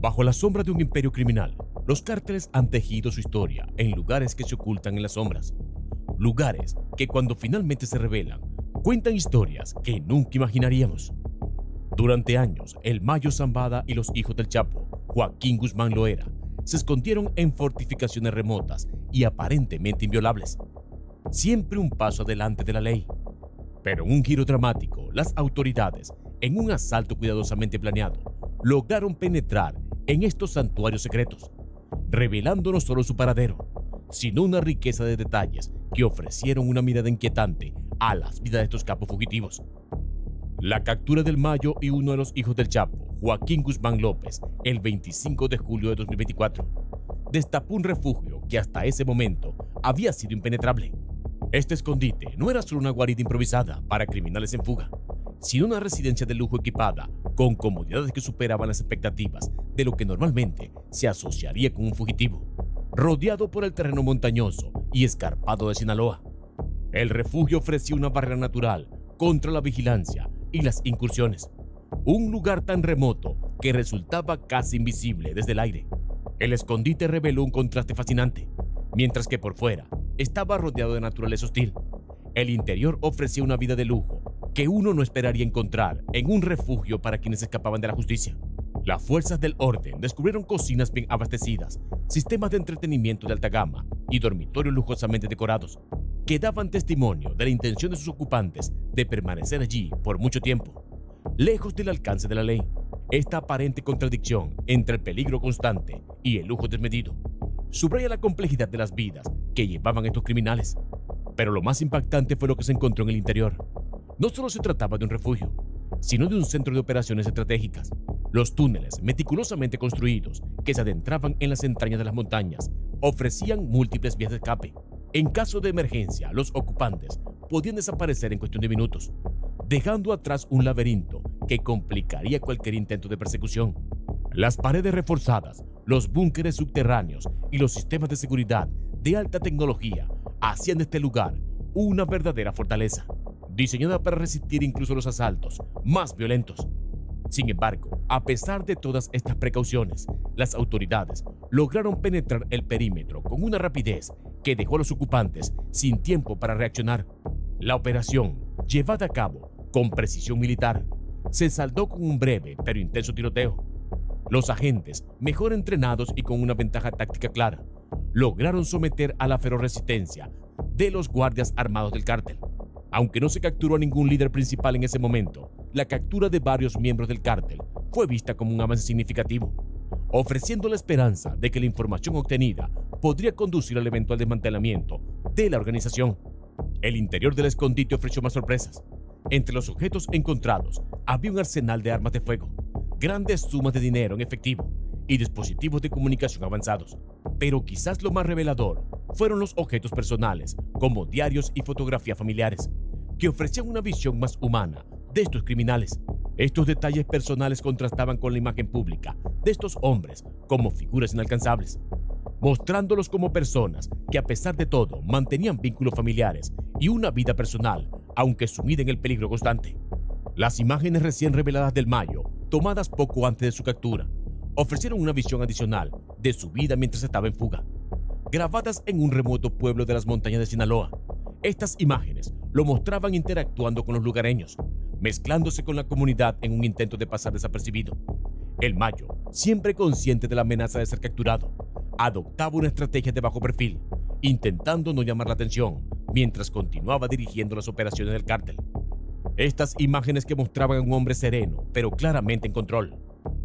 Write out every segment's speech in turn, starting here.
Bajo la sombra de un imperio criminal, los cárteles han tejido su historia en lugares que se ocultan en las sombras. Lugares que cuando finalmente se revelan, cuentan historias que nunca imaginaríamos. Durante años, el Mayo Zambada y los hijos del Chapo, Joaquín Guzmán Loera, se escondieron en fortificaciones remotas y aparentemente inviolables. Siempre un paso adelante de la ley. Pero en un giro dramático, las autoridades, en un asalto cuidadosamente planeado, lograron penetrar en estos santuarios secretos, revelando no solo su paradero, sino una riqueza de detalles que ofrecieron una mirada inquietante a las vidas de estos capos fugitivos. La captura del Mayo y uno de los hijos del Chapo, Joaquín Guzmán López, el 25 de julio de 2024, destapó un refugio que hasta ese momento había sido impenetrable. Este escondite no era solo una guarida improvisada para criminales en fuga, sino una residencia de lujo equipada con comodidades que superaban las expectativas de lo que normalmente se asociaría con un fugitivo, rodeado por el terreno montañoso y escarpado de Sinaloa. El refugio ofrecía una barrera natural contra la vigilancia y las incursiones, un lugar tan remoto que resultaba casi invisible desde el aire. El escondite reveló un contraste fascinante. Mientras que por fuera estaba rodeado de naturaleza hostil, el interior ofrecía una vida de lujo que uno no esperaría encontrar en un refugio para quienes escapaban de la justicia. Las fuerzas del orden descubrieron cocinas bien abastecidas, sistemas de entretenimiento de alta gama y dormitorios lujosamente decorados, que daban testimonio de la intención de sus ocupantes de permanecer allí por mucho tiempo, lejos del alcance de la ley. Esta aparente contradicción entre el peligro constante y el lujo desmedido subraya la complejidad de las vidas que llevaban estos criminales. Pero lo más impactante fue lo que se encontró en el interior. No solo se trataba de un refugio, sino de un centro de operaciones estratégicas. Los túneles meticulosamente construidos que se adentraban en las entrañas de las montañas ofrecían múltiples vías de escape. En caso de emergencia, los ocupantes podían desaparecer en cuestión de minutos, dejando atrás un laberinto que complicaría cualquier intento de persecución. Las paredes reforzadas, los búnkeres subterráneos y los sistemas de seguridad de alta tecnología hacían de este lugar una verdadera fortaleza, diseñada para resistir incluso los asaltos más violentos. Sin embargo, a pesar de todas estas precauciones, las autoridades lograron penetrar el perímetro con una rapidez que dejó a los ocupantes sin tiempo para reaccionar. La operación, llevada a cabo con precisión militar, se saldó con un breve pero intenso tiroteo. Los agentes, mejor entrenados y con una ventaja táctica clara, lograron someter a la feroz resistencia de los guardias armados del cártel. Aunque no se capturó a ningún líder principal en ese momento, la captura de varios miembros del cártel fue vista como un avance significativo, ofreciendo la esperanza de que la información obtenida podría conducir al eventual desmantelamiento de la organización. El interior del escondite ofreció más sorpresas. Entre los objetos encontrados había un arsenal de armas de fuego, grandes sumas de dinero en efectivo y dispositivos de comunicación avanzados. Pero quizás lo más revelador fueron los objetos personales, como diarios y fotografías familiares, que ofrecían una visión más humana de estos criminales. Estos detalles personales contrastaban con la imagen pública de estos hombres como figuras inalcanzables, mostrándolos como personas que a pesar de todo mantenían vínculos familiares y una vida personal, aunque sumida en el peligro constante. Las imágenes recién reveladas del Mayo, tomadas poco antes de su captura, ofrecieron una visión adicional de su vida mientras estaba en fuga. Grabadas en un remoto pueblo de las montañas de Sinaloa, estas imágenes lo mostraban interactuando con los lugareños, mezclándose con la comunidad en un intento de pasar desapercibido. El Mayo, siempre consciente de la amenaza de ser capturado, adoptaba una estrategia de bajo perfil, intentando no llamar la atención mientras continuaba dirigiendo las operaciones del cártel. Estas imágenes, que mostraban a un hombre sereno pero claramente en control,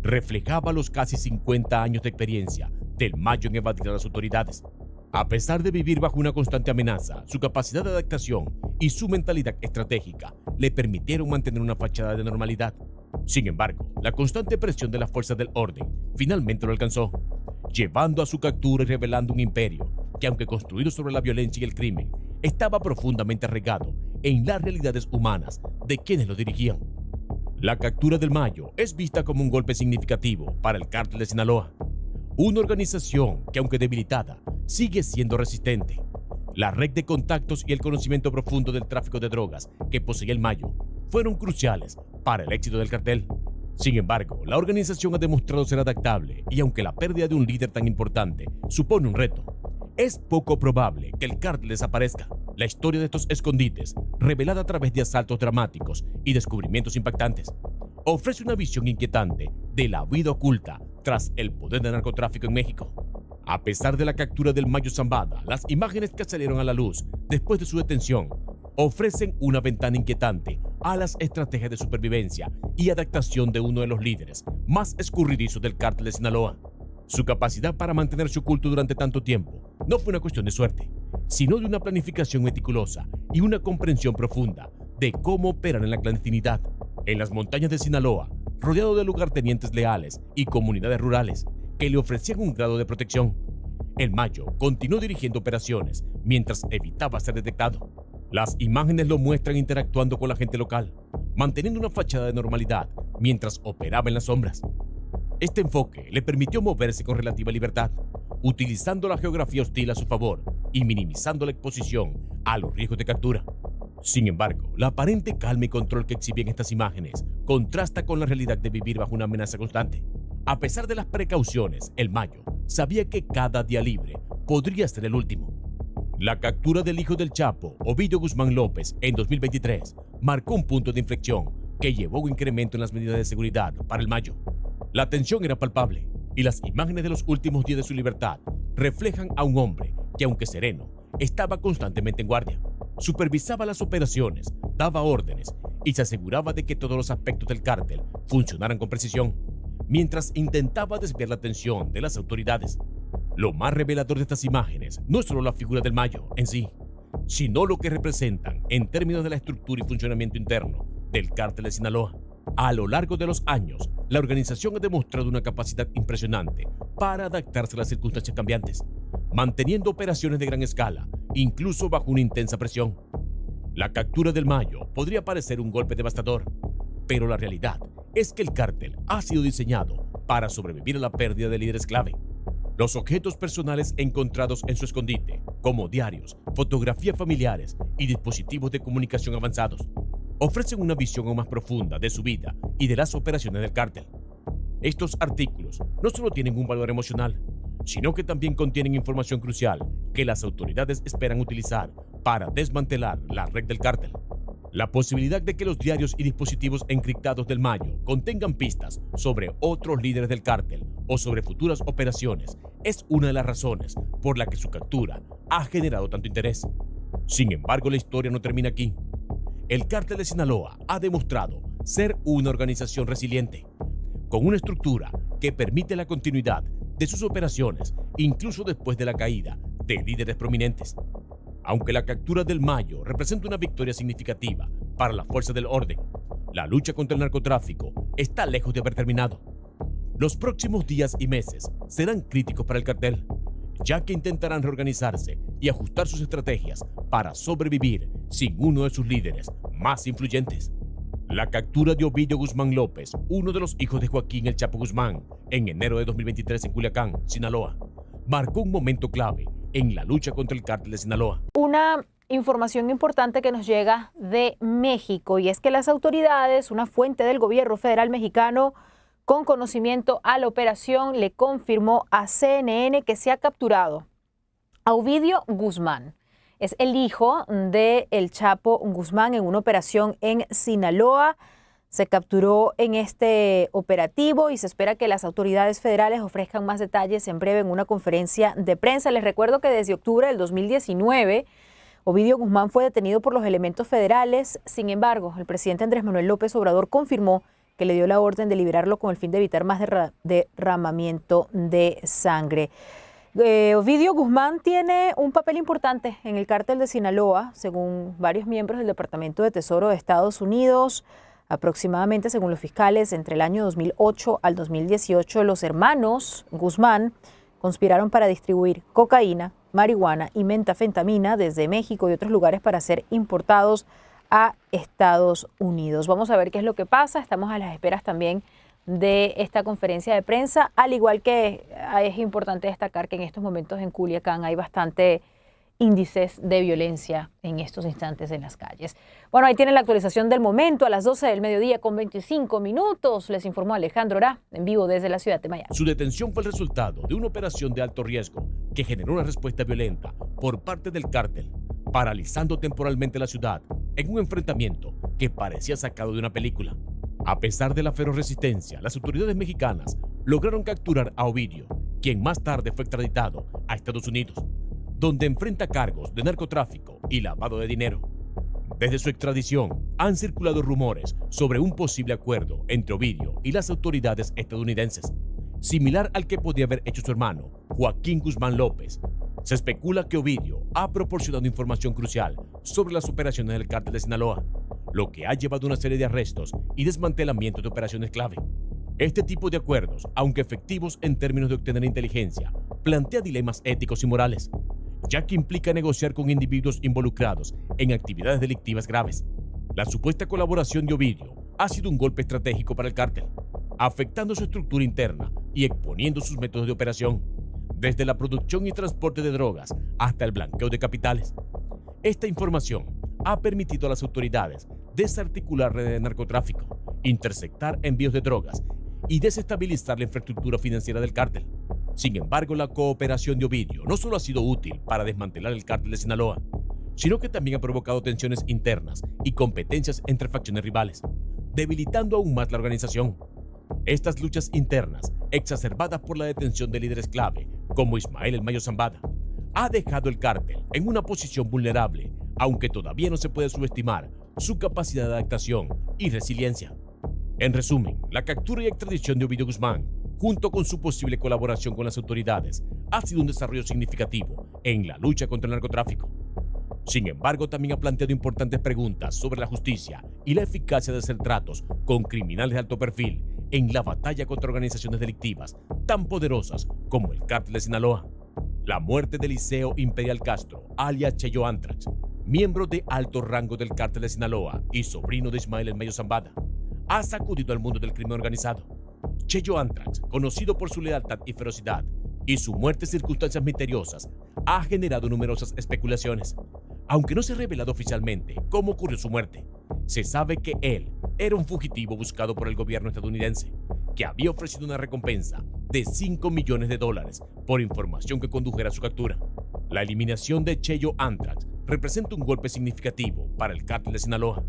reflejaban los casi 50 años de experiencia del Mayo en evadir a las autoridades. A pesar de vivir bajo una constante amenaza, su capacidad de adaptación y su mentalidad estratégica le permitieron mantener una fachada de normalidad. Sin embargo, la constante presión de las fuerzas del orden finalmente lo alcanzó, llevando a su captura y revelando un imperio que, aunque construido sobre la violencia y el crimen, estaba profundamente arraigado en las realidades humanas de quienes lo dirigían. La captura del Mayo es vista como un golpe significativo para el cártel de Sinaloa, una organización que, aunque debilitada, sigue siendo resistente. La red de contactos y el conocimiento profundo del tráfico de drogas que poseía el Mayo fueron cruciales para el éxito del cartel. Sin embargo, la organización ha demostrado ser adaptable y aunque la pérdida de un líder tan importante supone un reto, es poco probable que el cártel desaparezca. La historia de estos escondites, revelada a través de asaltos dramáticos y descubrimientos impactantes, ofrece una visión inquietante de la vida oculta tras el poder del narcotráfico en México. A pesar de la captura del Mayo Zambada, las imágenes que salieron a la luz después de su detención ofrecen una ventana inquietante a las estrategias de supervivencia y adaptación de uno de los líderes más escurridizos del cártel de Sinaloa. Su capacidad para mantenerse oculto durante tanto tiempo no fue una cuestión de suerte, sino de una planificación meticulosa y una comprensión profunda de cómo operan en la clandestinidad. En las montañas de Sinaloa, rodeado de lugartenientes leales y comunidades rurales que le ofrecían un grado de protección, el Mayo continuó dirigiendo operaciones mientras evitaba ser detectado. Las imágenes lo muestran interactuando con la gente local, manteniendo una fachada de normalidad mientras operaba en las sombras. Este enfoque le permitió moverse con relativa libertad, utilizando la geografía hostil a su favor y minimizando la exposición a los riesgos de captura. Sin embargo, la aparente calma y control que exhibían estas imágenes contrasta con la realidad de vivir bajo una amenaza constante. A pesar de las precauciones, el Mayo sabía que cada día libre podría ser el último. La captura del hijo del Chapo, Ovidio Guzmán López, en 2023, marcó un punto de inflexión que llevó a un incremento en las medidas de seguridad para el Mayo. La tensión era palpable y las imágenes de los últimos días de su libertad reflejan a un hombre que, aunque sereno, estaba constantemente en guardia. Supervisaba las operaciones, daba órdenes y se aseguraba de que todos los aspectos del cártel funcionaran con precisión, mientras intentaba desviar la atención de las autoridades. Lo más revelador de estas imágenes no es solo la figura del Mayo en sí, sino lo que representan en términos de la estructura y funcionamiento interno del cártel de Sinaloa. A lo largo de los años, la organización ha demostrado una capacidad impresionante para adaptarse a las circunstancias cambiantes, manteniendo operaciones de gran escala, incluso bajo una intensa presión. La captura del Mayo podría parecer un golpe devastador, pero la realidad es que el cártel ha sido diseñado para sobrevivir a la pérdida de líderes clave. Los objetos personales encontrados en su escondite, como diarios, fotografías familiares y dispositivos de comunicación avanzados, ofrecen una visión aún más profunda de su vida y de las operaciones del cártel. Estos artículos no solo tienen un valor emocional, sino que también contienen información crucial que las autoridades esperan utilizar para desmantelar la red del cártel. La posibilidad de que los diarios y dispositivos encriptados del Mayo contengan pistas sobre otros líderes del cártel o sobre futuras operaciones es una de las razones por la que su captura ha generado tanto interés. Sin embargo, la historia no termina aquí. El cártel de Sinaloa ha demostrado ser una organización resiliente, con una estructura que permite la continuidad de sus operaciones incluso después de la caída de líderes prominentes. Aunque la captura del Mayo representa una victoria significativa para la fuerza del orden, la lucha contra el narcotráfico está lejos de haber terminado. Los próximos días y meses serán críticos para el cartel, ya que intentarán reorganizarse y ajustar sus estrategias para sobrevivir sin uno de sus líderes más influyentes. La captura de Ovidio Guzmán López, uno de los hijos de Joaquín El Chapo Guzmán, en enero de 2023 en Culiacán, Sinaloa, marcó un momento clave en la lucha contra el cártel de Sinaloa. Una información importante que nos llega de México, y es que las autoridades, una fuente del gobierno federal mexicano con conocimiento a la operación, le confirmó a CNN que se ha capturado a Ovidio Guzmán. Es el hijo de El Chapo Guzmán en una operación en Sinaloa. Se capturó en este operativo y se espera que las autoridades federales ofrezcan más detalles en breve en una conferencia de prensa. Les recuerdo que desde octubre del 2019, Ovidio Guzmán fue detenido por los elementos federales. Sin embargo, el presidente Andrés Manuel López Obrador confirmó que le dio la orden de liberarlo con el fin de evitar más derramamiento de sangre. Ovidio Guzmán tiene un papel importante en el cártel de Sinaloa, según varios miembros del Departamento de Tesoro de Estados Unidos. Aproximadamente, según los fiscales, entre el año 2008 al 2018, los hermanos Guzmán conspiraron para distribuir cocaína, marihuana y metafetamina desde México y otros lugares para ser importados a Estados Unidos. Vamos a ver qué es lo que pasa. Estamos a las esperas también de esta conferencia de prensa, al igual que es importante destacar que en estos momentos en Culiacán hay bastante índices de violencia en estos instantes en las calles. Bueno, ahí tienen la actualización del momento a las 12 del mediodía con 25 minutos. Les informó Alejandro Orá, en vivo desde la ciudad de Miami. Su detención fue el resultado de una operación de alto riesgo que generó una respuesta violenta por parte del cártel, paralizando temporalmente la ciudad en un enfrentamiento que parecía sacado de una película. A pesar de la feroz resistencia, las autoridades mexicanas lograron capturar a Ovidio, quien más tarde fue extraditado a Estados Unidos, donde enfrenta cargos de narcotráfico y lavado de dinero. Desde su extradición, han circulado rumores sobre un posible acuerdo entre Ovidio y las autoridades estadounidenses, similar al que podía haber hecho su hermano, Joaquín Guzmán López. Se especula que Ovidio ha proporcionado información crucial sobre las operaciones del cártel de Sinaloa, lo que ha llevado a una serie de arrestos y desmantelamiento de operaciones clave. Este tipo de acuerdos, aunque efectivos en términos de obtener inteligencia, plantea dilemas éticos y morales, ya que implica negociar con individuos involucrados en actividades delictivas graves. La supuesta colaboración de Ovidio ha sido un golpe estratégico para el cártel, afectando su estructura interna y exponiendo sus métodos de operación, desde la producción y transporte de drogas hasta el blanqueo de capitales. Esta información ha permitido a las autoridades desarticular redes de narcotráfico, interceptar envíos de drogas y desestabilizar la infraestructura financiera del cártel. Sin embargo, la cooperación de Ovidio no solo ha sido útil para desmantelar el cártel de Sinaloa, sino que también ha provocado tensiones internas y competencias entre facciones rivales, debilitando aún más la organización. Estas luchas internas, exacerbadas por la detención de líderes clave como Ismael El Mayo Zambada, ha dejado el cártel en una posición vulnerable, aunque todavía no se puede subestimar su capacidad de adaptación y resiliencia. En resumen, la captura y extradición de Ovidio Guzmán, junto con su posible colaboración con las autoridades, ha sido un desarrollo significativo en la lucha contra el narcotráfico. Sin embargo, también ha planteado importantes preguntas sobre la justicia y la eficacia de hacer tratos con criminales de alto perfil en la batalla contra organizaciones delictivas tan poderosas como el cártel de Sinaloa. La muerte de Eliseo Imperial Castro, alias Cheyo Antrax, miembro de alto rango del cártel de Sinaloa y sobrino de Ismael El Mayo Zambada, ha sacudido al mundo del crimen organizado. Cheyo Antrax, conocido por su lealtad y ferocidad, y su muerte en circunstancias misteriosas, ha generado numerosas especulaciones. Aunque no se ha revelado oficialmente cómo ocurrió su muerte, se sabe que él era un fugitivo buscado por el gobierno estadounidense, que había ofrecido una recompensa de $5 millones por información que condujera a su captura. La eliminación de Cheyo Antrax representa un golpe significativo para el cártel de Sinaloa,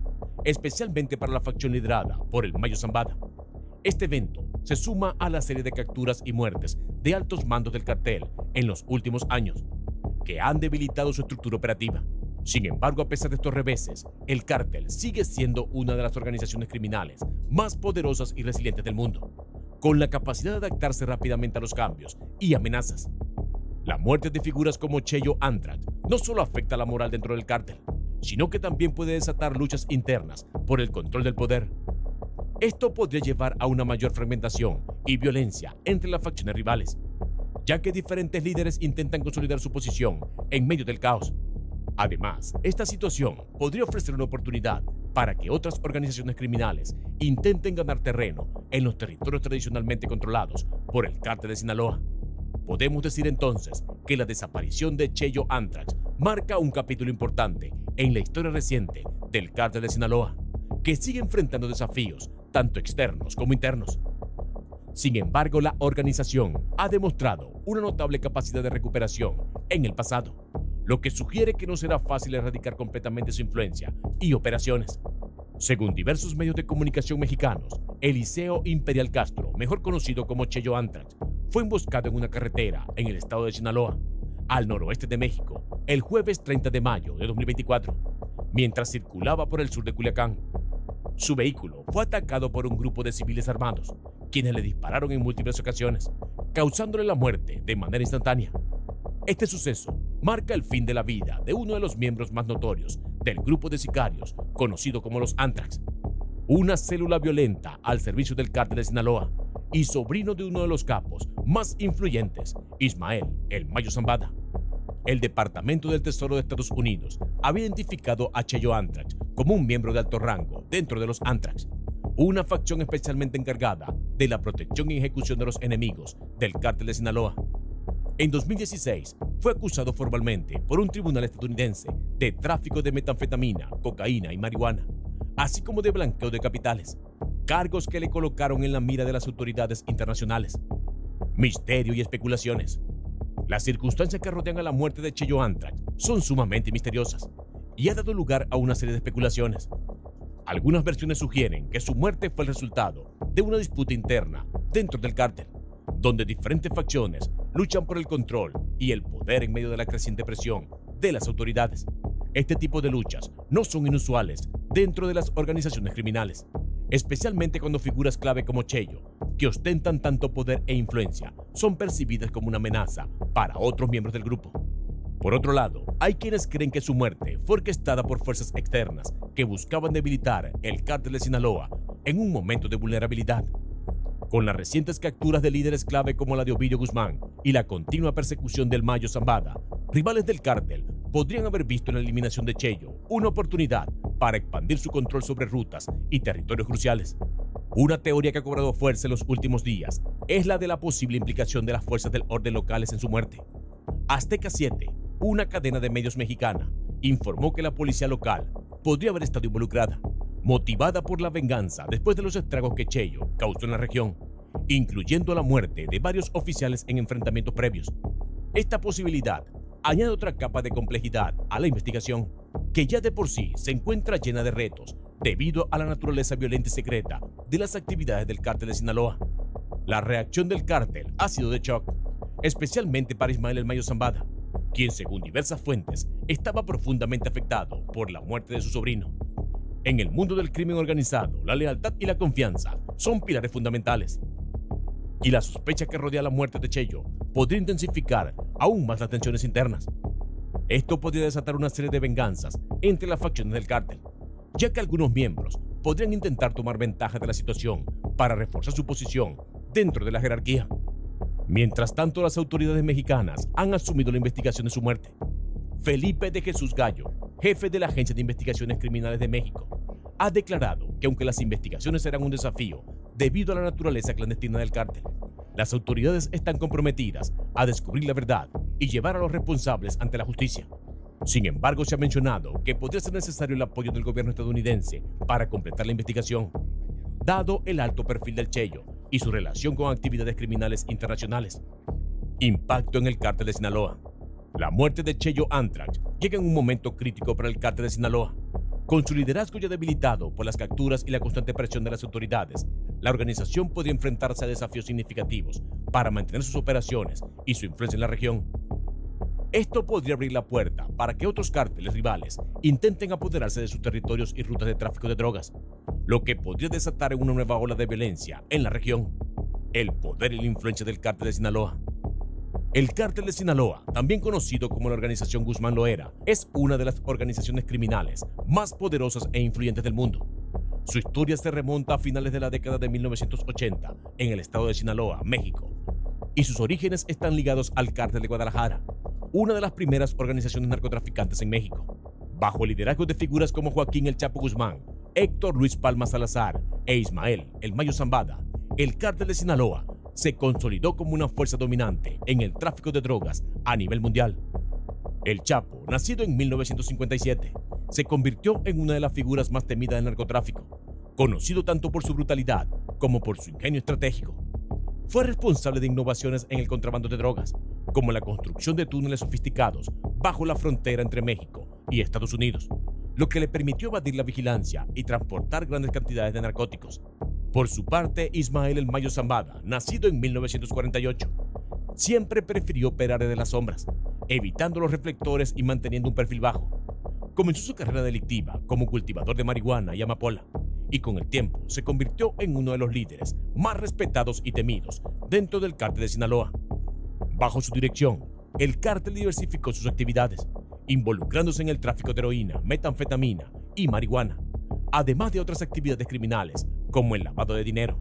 especialmente para la facción liderada por El Mayo Zambada. Este evento se suma a la serie de capturas y muertes de altos mandos del cartel en los últimos años, que han debilitado su estructura operativa. Sin embargo, a pesar de estos reveses, el cártel sigue siendo una de las organizaciones criminales más poderosas y resilientes del mundo, con la capacidad de adaptarse rápidamente a los cambios y amenazas. La muerte de figuras como Cheyo Antrax no solo afecta la moral dentro del cártel, sino que también puede desatar luchas internas por el control del poder. Esto podría llevar a una mayor fragmentación y violencia entre las facciones rivales, ya que diferentes líderes intentan consolidar su posición en medio del caos. Además, esta situación podría ofrecer una oportunidad para que otras organizaciones criminales intenten ganar terreno en los territorios tradicionalmente controlados por el cártel de Sinaloa. Podemos decir entonces que la desaparición de Cheyo Antrax marca un capítulo importante en la historia reciente del cártel de Sinaloa, que sigue enfrentando desafíos tanto externos como internos. Sin embargo, la organización ha demostrado una notable capacidad de recuperación en el pasado, lo que sugiere que no será fácil erradicar completamente su influencia y operaciones. Según diversos medios de comunicación mexicanos, Eliseo Imperial Castro, mejor conocido como Cheyo Antrax, fue emboscado en una carretera en el estado de Sinaloa, al noroeste de México, el jueves 30 de mayo de 2024, mientras circulaba por el sur de Culiacán. Su vehículo fue atacado por un grupo de civiles armados, quienes le dispararon en múltiples ocasiones, causándole la muerte de manera instantánea. Este suceso marca el fin de la vida de uno de los miembros más notorios del grupo de sicarios conocido como los Antrax, una célula violenta al servicio del cártel de Sinaloa y sobrino de uno de los capos más influyentes, Ismael El Mayo Zambada. El Departamento del Tesoro de Estados Unidos había identificado a Cheyo Antrax como un miembro de alto rango dentro de los Antrax, una facción especialmente encargada de la protección y ejecución de los enemigos del cártel de Sinaloa. En 2016, fue acusado formalmente por un tribunal estadounidense de tráfico de metanfetamina, cocaína y marihuana, así como de blanqueo de capitales, cargos que le colocaron en la mira de las autoridades internacionales. Misterio y especulaciones. Las circunstancias que rodean a la muerte de Cheyo Antrax son sumamente misteriosas y ha dado lugar a una serie de especulaciones. Algunas versiones sugieren que su muerte fue el resultado de una disputa interna dentro del cártel, donde diferentes facciones luchan por el control y el poder en medio de la creciente presión de las autoridades. Este tipo de luchas no son inusuales dentro de las organizaciones criminales, especialmente cuando figuras clave como Cheyo, que ostentan tanto poder e influencia, son percibidas como una amenaza para otros miembros del grupo. Por otro lado, hay quienes creen que su muerte fue orquestada por fuerzas externas que buscaban debilitar el cártel de Sinaloa en un momento de vulnerabilidad. Con las recientes capturas de líderes clave como la de Ovidio Guzmán y la continua persecución del Mayo Zambada, rivales del cártel podrían haber visto en la eliminación de Cheyo una oportunidad para expandir su control sobre rutas y territorios cruciales. Una teoría que ha cobrado fuerza en los últimos días es la de la posible implicación de las fuerzas del orden locales en su muerte. Azteca 7, una cadena de medios mexicana, informó que la policía local podría haber estado involucrada, motivada por la venganza después de los estragos que Cheyo causó en la región, incluyendo la muerte de varios oficiales en enfrentamientos previos. Esta posibilidad añade otra capa de complejidad a la investigación, que ya de por sí se encuentra llena de retos debido a la naturaleza violenta y secreta de las actividades del cártel de Sinaloa. La reacción del cártel ha sido de shock, especialmente para Ismael El Mayo Zambada, quien según diversas fuentes estaba profundamente afectado por la muerte de su sobrino. En el mundo del crimen organizado, la lealtad y la confianza son pilares fundamentales, y la sospecha que rodea la muerte de Cheyo podría intensificar aún más las tensiones internas. Esto podría desatar una serie de venganzas entre las facciones del cártel, ya que algunos miembros podrían intentar tomar ventaja de la situación para reforzar su posición dentro de la jerarquía. Mientras tanto, las autoridades mexicanas han asumido la investigación de su muerte. Felipe de Jesús Gallo, jefe de la Agencia de Investigaciones Criminales de México, ha declarado que aunque las investigaciones serán un desafío debido a la naturaleza clandestina del cártel, las autoridades están comprometidas a descubrir la verdad y llevar a los responsables ante la justicia. Sin embargo, se ha mencionado que podría ser necesario el apoyo del gobierno estadounidense para completar la investigación, dado el alto perfil del Cheyo y su relación con actividades criminales internacionales. Impacto en el cártel de Sinaloa. La muerte de Cheyo Antrax llega en un momento crítico para el cártel de Sinaloa. Con su liderazgo ya debilitado por las capturas y la constante presión de las autoridades, la organización podría enfrentarse a desafíos significativos para mantener sus operaciones y su influencia en la región. Esto podría abrir la puerta para que otros cárteles rivales intenten apoderarse de sus territorios y rutas de tráfico de drogas, lo que podría desatar una nueva ola de violencia en la región. El poder y la influencia del cártel de Sinaloa. El cártel de Sinaloa, también conocido como la organización Guzmán Loera, es una de las organizaciones criminales más poderosas e influyentes del mundo. Su historia se remonta a finales de la década de 1980 en el estado de Sinaloa, México, y sus orígenes están ligados al cártel de Guadalajara, una de las primeras organizaciones narcotraficantes en México. Bajo el liderazgo de figuras como Joaquín El Chapo Guzmán, Héctor Luis Palma Salazar e Ismael El Mayo Zambada, el cártel de Sinaloa se consolidó como una fuerza dominante en el tráfico de drogas a nivel mundial. El Chapo, nacido en 1957, se convirtió en una de las figuras más temidas del narcotráfico, conocido tanto por su brutalidad como por su ingenio estratégico. Fue responsable de innovaciones en el contrabando de drogas, como la construcción de túneles sofisticados bajo la frontera entre México y Estados Unidos, lo que le permitió evadir la vigilancia y transportar grandes cantidades de narcóticos. Por su parte, Ismael El Mayo Zambada, nacido en 1948, siempre prefirió operar desde las sombras, evitando los reflectores y manteniendo un perfil bajo. Comenzó su carrera delictiva como cultivador de marihuana y amapola, y con el tiempo se convirtió en uno de los líderes más respetados y temidos dentro del cártel de Sinaloa. Bajo su dirección, el cártel diversificó sus actividades, involucrándose en el tráfico de heroína, metanfetamina y marihuana, además de otras actividades criminales como el lavado de dinero.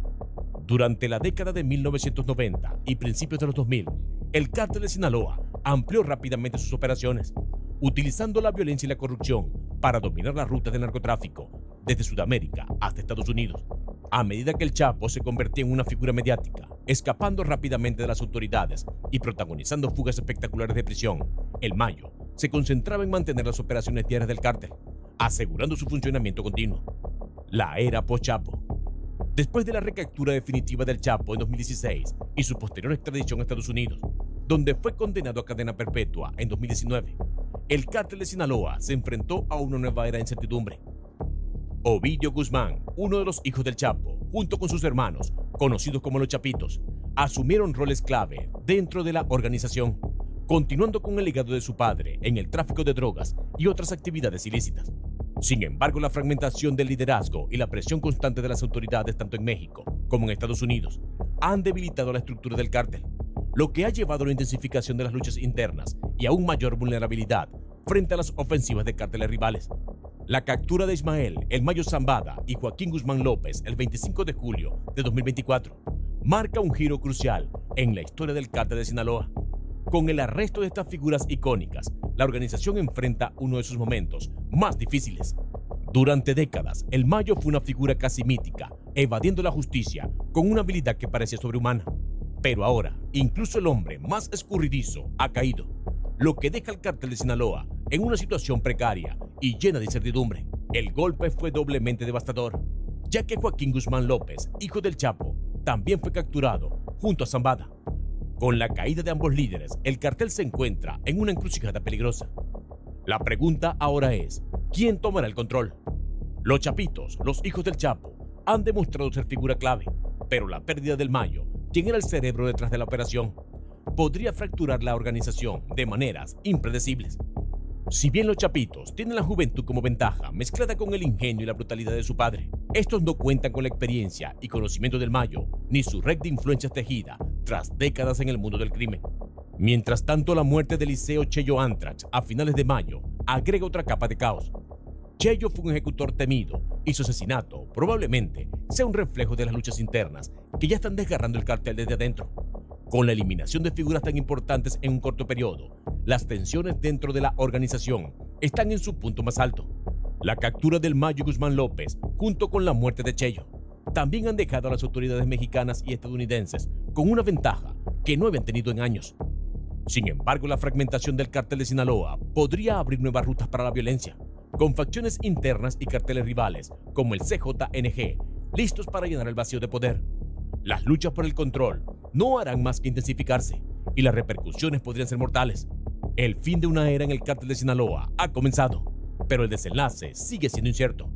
Durante la década de 1990 y principios de los 2000, el cártel de Sinaloa amplió rápidamente sus operaciones, utilizando la violencia y la corrupción para dominar las rutas de narcotráfico desde Sudamérica hasta Estados Unidos. A medida que el Chapo se convertía en una figura mediática, escapando rápidamente de las autoridades y protagonizando fugas espectaculares de prisión. El Mayo se concentraba en mantener las operaciones diarias del cártel, asegurando su funcionamiento continuo. La era post-Chapo. Después de la recaptura definitiva del Chapo en 2016 y su posterior extradición a Estados Unidos, donde fue condenado a cadena perpetua en 2019, el cártel de Sinaloa se enfrentó a una nueva era de incertidumbre. Ovidio Guzmán, uno de los hijos del Chapo, junto con sus hermanos, conocidos como los Chapitos, asumieron roles clave dentro de la organización, continuando con el legado de su padre en el tráfico de drogas y otras actividades ilícitas. Sin embargo, la fragmentación del liderazgo y la presión constante de las autoridades tanto en México como en Estados Unidos han debilitado la estructura del cártel, lo que ha llevado a la intensificación de las luchas internas y a aún mayor vulnerabilidad frente a las ofensivas de cárteles rivales. La captura de Ismael El Mayo Zambada y Joaquín Guzmán López el 25 de julio de 2024 marca un giro crucial en la historia del cártel de Sinaloa. Con el arresto de estas figuras icónicas, la organización enfrenta uno de sus momentos más difíciles. Durante décadas, El Mayo fue una figura casi mítica, evadiendo la justicia con una habilidad que parecía sobrehumana. Pero ahora, incluso el hombre más escurridizo ha caído, lo que deja al cártel de Sinaloa en una situación precaria y llena de incertidumbre. El golpe fue doblemente devastador, ya que Joaquín Guzmán López, hijo del Chapo, también fue capturado junto a Zambada. Con la caída de ambos líderes, el cartel se encuentra en una encrucijada peligrosa. La pregunta ahora es, ¿quién tomará el control? Los Chapitos, los hijos del Chapo, han demostrado ser figura clave, pero la pérdida del Mayo, quien era el cerebro detrás de la operación, podría fracturar la organización de maneras impredecibles. Si bien los Chapitos tienen la juventud como ventaja, mezclada con el ingenio y la brutalidad de su padre, estos no cuentan con la experiencia y conocimiento del Mayo, ni su red de influencias tejida tras décadas en el mundo del crimen. Mientras tanto, la muerte de Liceo Cheyo Antrax a finales de mayo agrega otra capa de caos. Cheyo fue un ejecutor temido y su asesinato probablemente sea un reflejo de las luchas internas que ya están desgarrando el cartel desde adentro. Con la eliminación de figuras tan importantes en un corto periodo, las tensiones dentro de la organización están en su punto más alto. La captura del Mayo Guzmán López, junto con la muerte de Cheyo, también han dejado a las autoridades mexicanas y estadounidenses con una ventaja que no habían tenido en años. Sin embargo, la fragmentación del cártel de Sinaloa podría abrir nuevas rutas para la violencia, con facciones internas y carteles rivales como el CJNG, listos para llenar el vacío de poder. Las luchas por el control no harán más que intensificarse y las repercusiones podrían ser mortales. El fin de una era en el cártel de Sinaloa ha comenzado, pero el desenlace sigue siendo incierto.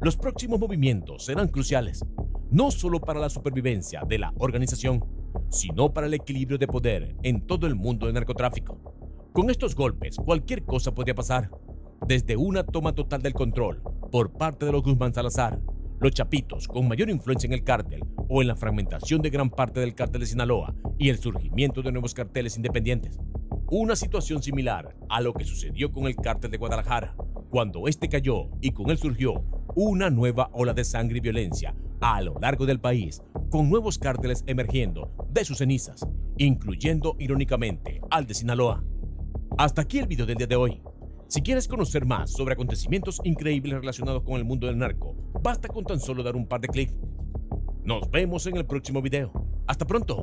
Los próximos movimientos serán cruciales, no solo para la supervivencia de la organización, sino para el equilibrio de poder en todo el mundo del narcotráfico. Con estos golpes, cualquier cosa podría pasar, desde una toma total del control por parte de los Guzmán Salazar, los Chapitos con mayor influencia en el cártel o en la fragmentación de gran parte del cártel de Sinaloa y el surgimiento de nuevos carteles independientes. Una situación similar a lo que sucedió con el cártel de Guadalajara, cuando este cayó y con él surgió una nueva ola de sangre y violencia a lo largo del país, con nuevos cárteles emergiendo de sus cenizas, incluyendo irónicamente al de Sinaloa. Hasta aquí el video del día de hoy. Si quieres conocer más sobre acontecimientos increíbles relacionados con el mundo del narco, basta con tan solo dar un par de clics. Nos vemos en el próximo video. ¡Hasta pronto!